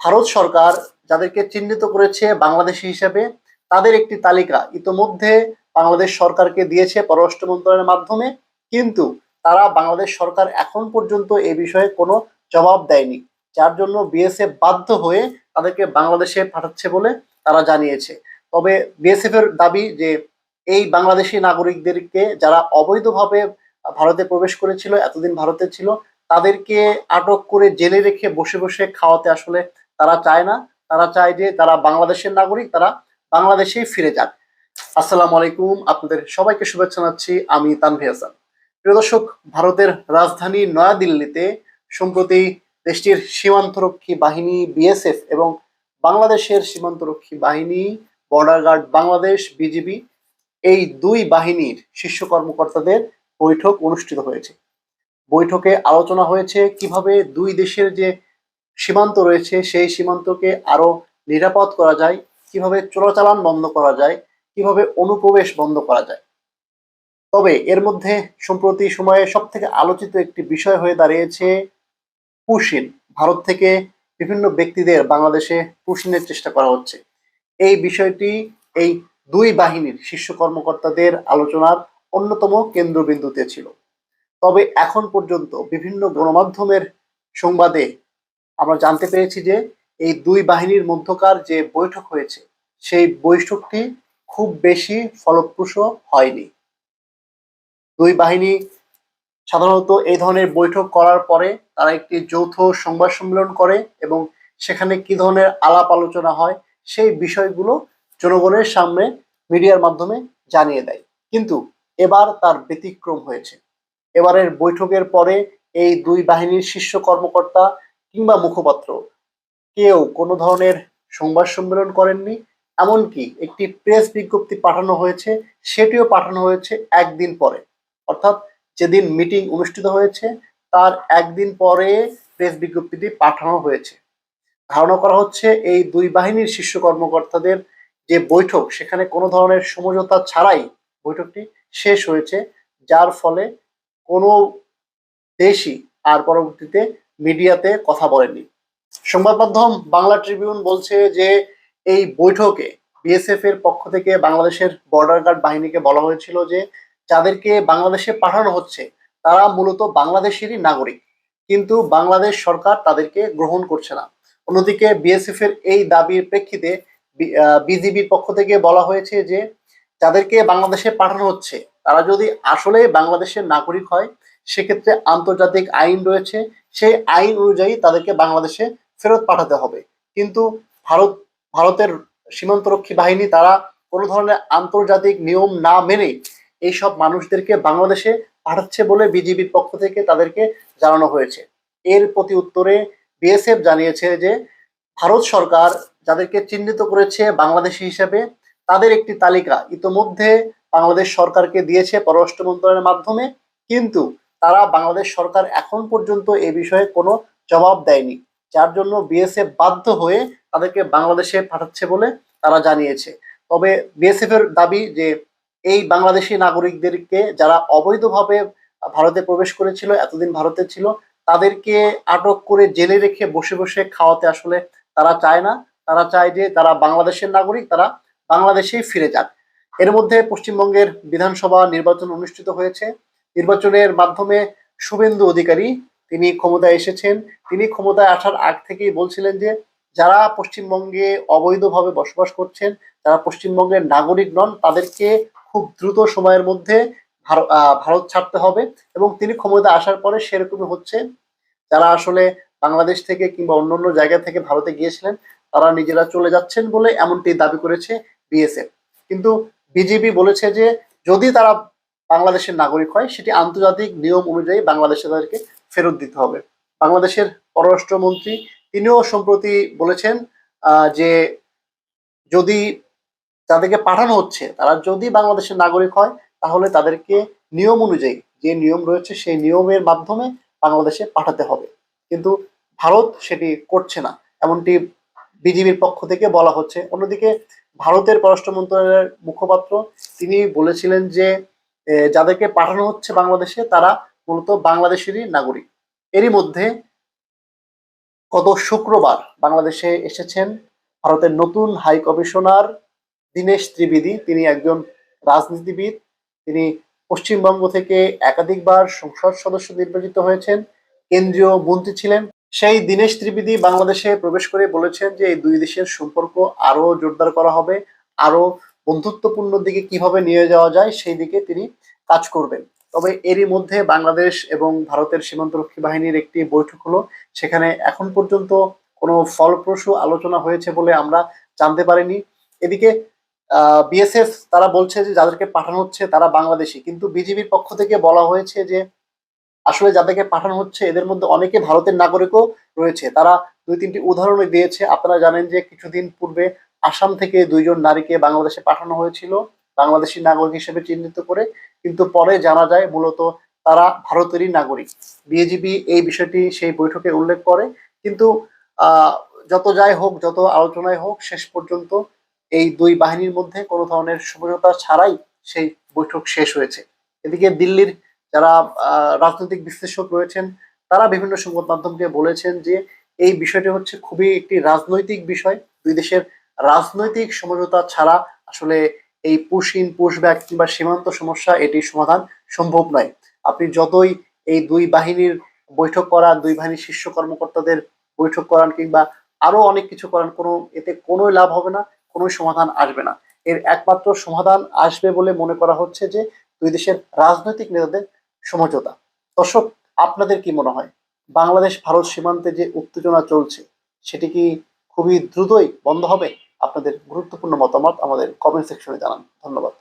ভারত সরকার যাদেরকে চিহ্নিত করেছে বাংলাদেশি হিসেবে তাদের একটি তালিকা ইতোমধ্যে বাংলাদেশ সরকারকে দিয়েছে পররাষ্ট্র মন্ত্রণালয়ের মাধ্যমে। কিন্তু তারা বাংলাদেশ সরকার এখন পর্যন্ত এ বিষয়ে কোনো জবাব দেয়নি, যার জন্য বিএসএফ বাধ্য হয়ে তাদেরকে বাংলাদেশে পাঠাচ্ছে বলে তারা জানিয়েছে। তবে বিএসএফ এর দাবি যে এই বাংলাদেশি নাগরিকদেরকে যারা অবৈধভাবে ভারতে প্রবেশ করেছিল, এতদিন ভারতে ছিল, তাদেরকে আটক করে জেলে রেখে বসে বসে খাওয়াতে আসলে তারা চায় না। তারা চায় যে তারা বাংলাদেশের নাগরিক, তারা বাংলাদেশেই ফিরে যাক। আসসালামু আলাইকুম, আপনাদের সবাইকে শুভেচ্ছা জানাচ্ছি। আমি তানভীর হাসান। প্রিয় দর্শক, ভারতের রাজধানী নয়াদিল্লিতে সম্প্রতি দেশটির সীমান্তরক্ষী বাহিনী বিএসএফ এবং বাংলাদেশের সীমান্তরক্ষী বাহিনী বর্ডার গার্ড বাংলাদেশ বিজিবি, এই দুই বাহিনীর শীর্ষ কর্মকর্তাদের বৈঠক অনুষ্ঠিত হয়েছে। বৈঠকে আলোচনা হয়েছে কিভাবে দুই দেশের যে সীমান্ত রয়েছে সেই সীমান্তকে আরো নিরাপদ করা যায়, কিভাবে চোরাচালান বন্ধ করা যায়, কিভাবে অনুপ্রবেশ বন্ধ করা যায়। তবে এর মধ্যে সম্প্রতি সময়ে সব থেকে আলোচিত একটি বিষয় হয়ে দাঁড়িয়েছে পুশিন। ভারত থেকে বিভিন্ন ব্যক্তিদের বাংলাদেশে পুশিনের চেষ্টা করা হচ্ছে। এই বিষয়টি এই দুই বাহিনীর শীর্ষ কর্মকর্তাদের আলোচনার অন্যতম কেন্দ্রবিন্দুতে ছিল। তবে এখন পর্যন্ত বিভিন্ন গণমাধ্যমের সংবাদে আমরা জানতে পেরেছি যে এই দুই বাহিনীর মধ্যকার যে বৈঠক হয়েছে সেই বৈঠকটি খুব বেশি ফলপ্রসূ হয়নি। দুই বাহিনী সাধারণত এই ধরনের বৈঠক করার পরে তারা একটি যৌথ সংবাদ সম্মেলন করে এবং সেখানে কি ধরনের আলাপ আলোচনা হয় সেই বিষয়গুলো জনগণের সামনে মিডিয়ার মাধ্যমে জানিয়ে দেয়। কিন্তু এবার তার ব্যতিক্রম হয়েছে। এবারের বৈঠকের পরে এই দুই বাহিনীর শীর্ষ কর্মকর্তা কিংবা মুখপাত্র কেউ কোনো ধরনের সংবাদ সম্মেলন করেননি। এমনকি একটি প্রেস বিজ্ঞপ্তি পাঠানো হয়েছে, সেটিও পাঠানো হয়েছে একদিন পরে। অর্থাৎ যেদিন মিটিং অনুষ্ঠিত হয়েছে তার একদিন পরে প্রেস বিজ্ঞপ্তিটি পাঠানো হয়েছে। ধারণা করা হচ্ছে এই দুই বাহিনীর শীর্ষ কর্মকর্তাদের যে বৈঠক সেখানে কোনো ধরনের সমঝোতা ছাড়াই বৈঠকটি শেষ হয়েছে, যার ফলে কোনো দেশই আর পরবর্তীতে মিডিয়াতে কথা বলেনি। সংবাদ মাধ্যম বাংলা ট্রিবিউন বলছে যে এই বৈঠকে বিএসএফ এর পক্ষ থেকে বাংলাদেশের বর্ডার গার্ড বাহিনীকে বলা হয়েছিল যে যাদেরকে বাংলাদেশে পাঠানো হচ্ছে তারা মূলত বাংলাদেশেরই নাগরিক, কিন্তু বাংলাদেশ সরকার তাদেরকে গ্রহণ করছে না। অন্যদিকে বিএসএফ এর এই দাবির প্রেক্ষিতে বিজিবির পক্ষ থেকে বলা হয়েছে যে যাদেরকে বাংলাদেশে পাঠানো হচ্ছে তারা যদি আসলে বাংলাদেশের নাগরিক হয় সেক্ষেত্রে আন্তর্জাতিক আইন রয়েছে, সেই আইন অনুযায়ী তাদেরকে বাংলাদেশে ফেরত পাঠাতে হবে। কিন্তু ভারতের সীমান্তরক্ষী বাহিনী তারা কোনো ধরনের আন্তর্জাতিক নিয়ম না মেনে এইসব মানুষদেরকে বাংলাদেশে পাঠাচ্ছে বলে বিজিবির পক্ষ থেকে তাদেরকে জানানো হয়েছে। এর প্রতি উত্তরে বিএসএফ জানিয়েছে যে ভারত সরকার যাদেরকে চিহ্নিত করেছে বাংলাদেশি হিসেবে তাদের একটি তালিকা ইতোমধ্যে বাংলাদেশ সরকারকে দিয়েছে পররাষ্ট্র মন্ত্রণালয়ের মাধ্যমে। কিন্তু তারা বাংলাদেশ সরকার এখন পর্যন্ত এ বিষয়ে কোনো জবাব দেয়নি, যার জন্য বিএসএফ বাধ্য হয়ে তাদেরকে বাংলাদেশে পাঠাচ্ছে বলে তারা জানিয়েছে। তবে বিএসএফ এর দাবি যে এই বাংলাদেশি নাগরিকদেরকে যারা অবৈধভাবে ভারতে প্রবেশ করেছিল, এতদিন ভারতে ছিল, তাদেরকে আটক করে জেলে রেখে বসে বসে খাওয়াতে আসলে তারা চায় না। তারা চায় যে তারা বাংলাদেশের নাগরিক, তারা বাংলাদেশেই ফিরে যাক। এর মধ্যে পশ্চিমবঙ্গের বিধানসভা নির্বাচন অনুষ্ঠিত হয়েছে। নির্বাচনের মাধ্যমে শুভেন্দু অধিকারী তিনি ক্ষমতায় এসেছেন। তিনি ক্ষমতায় আসার আগ থেকেই বলছিলেন যে যারা পশ্চিমবঙ্গে অবৈধভাবে বসবাস করছেন, যারা পশ্চিমবঙ্গের নাগরিক নন, তাদেরকে খুব দ্রুত সময়ের মধ্যে ভারত ছাড়তে হবে। এবং তিনি ক্ষমতায় আসার পরে সেরকমই হচ্ছে। যারা আসলে বাংলাদেশ থেকে কিংবা অন্যান্য জায়গা থেকে ভারতে গিয়েছিলেন তারা নিজেরা চলে যাচ্ছেন বলে এমনটি দাবি করেছে বিএসএফ। কিন্তু বিজিবি বলেছে যে যদি তারা বাংলাদেশের নাগরিক হয় সেটি আন্তর্জাতিক নিয়ম অনুযায়ী বাংলাদেশে তাদেরকে ফেরত দিতে হবে। বাংলাদেশের পররাষ্ট্রমন্ত্রী তিনিও সম্প্রতি বলেছেন যে যদি যাদেরকে পাঠানো হচ্ছে তারা যদি বাংলাদেশের নাগরিক হয় তাহলে তাদেরকে নিয়ম অনুযায়ী যে নিয়ম রয়েছে সেই নিয়মের মাধ্যমে বাংলাদেশে পাঠাতে হবে। কিন্তু ভারত সেটি করছে না, এমনটি বিজিবির পক্ষ থেকে বলা হচ্ছে। অন্যদিকে ভারতের পররাষ্ট্র মন্ত্রণালয়ের মুখপাত্র তিনি বলেছিলেন যে যাদেরকে পাঠানো হচ্ছে বাংলাদেশে তারা মূলত বাংলাদেশেরই নাগরিক। এরই মধ্যে গত শুক্রবার বাংলাদেশে এসেছেন ভারতের নতুন হাই কমিশনার দীনেশ ত্রিবেদী। তিনি একজন রাজনীতিবিদ। তিনি পশ্চিমবঙ্গ থেকে একাধিকবার সংসদ সদস্য নির্বাচিত হয়েছেন, কেন্দ্রীয় মন্ত্রী ছিলেন। সেই দীনেশ ত্রিবেদী বাংলাদেশে প্রবেশ করে বলেছেন যে এই দুই দেশের সম্পর্ক আরো জোরদার করা হবে, আরো বন্ধুত্বপূর্ণ দিকে কিভাবে নিয়ে যাওয়া যায় সেই দিকে তিনি কাজ করবেন। তবে এরই মধ্যে বাংলাদেশ এবং ভারতের সীমান্তরক্ষী বাহিনীর একটি বৈঠক হলো। সেখানে এখন পর্যন্ত কোনো ফলপ্রসূ আলোচনা হয়েছে বলে আমরা জানতে পারিনি। এদিকে বিএসএফ তারা বলছে যে যাদেরকে পাঠানো হচ্ছে তারা বাংলাদেশি, কিন্তু বিজিবির পক্ষ থেকে বলা হয়েছে যে আসলে যাদেরকে পাঠানো হচ্ছে এদের মধ্যে অনেকে ভারতের নাগরিকও রয়েছে। তারা দুই তিনটি উদাহরণ দিয়েছে। আপনারা জানেন যে কিছুদিন পূর্বে আসাম থেকে দুইজন নারীকে বাংলাদেশে পাঠানো হয়েছিল বাংলাদেশি নাগরিক হিসেবে চিহ্নিত করে, কিন্তু পরে জানা যায় মূলত তারা ভারতেরই নাগরিক। বিজিবি এই বিষয়টি সেই বৈঠকে উল্লেখ করে, কিন্তু আহ যত যাই হোক, যত আলোচনায় হোক, শেষ পর্যন্ত এই দুই বাহিনীর মধ্যে কোনো ধরনের সমঝোতা ছাড়াই সেই বৈঠক শেষ হয়েছে। এদিকে দিল্লির যারা রাজনৈতিক বিশ্লেষক রয়েছেন তারা বিভিন্ন সংবাদ মাধ্যমকে বলেছেন যে এই বিষয়টি হচ্ছে খুবই একটি রাজনৈতিক বিষয়। দুই দেশের রাজনৈতিক সমঝোতা ছাড়া আসলে এই পুশ ইন পুশ ব্যাক কিংবা সীমান্ত সমস্যা এটি সমাধান সম্ভব নয়। আপনি যতই এই দুই বাহিনীর বৈঠক করান, দুই বাহিনীর শীর্ষ কর্মকর্তাদের বৈঠক করান কিংবা আরো অনেক কিছু করান, এতে কোনো লাভ হবে না, কোনো সমাধান আসবে না। এর একমাত্র সমাধান আসবে বলে মনে করা হচ্ছে যে দুই দেশের রাজনৈতিক নেতাদের সমঝোতা। দর্শক, আপনাদের কি মনে হয় বাংলাদেশ ভারত সীমান্তে যে উত্তেজনা চলছে সেটি কি খুবই দ্রুতই বন্ধ হবে? আপনাদের গুরুত্বপূর্ণ মতামত আমাদের কমেন্ট সেকশনে জানান। ধন্যবাদ।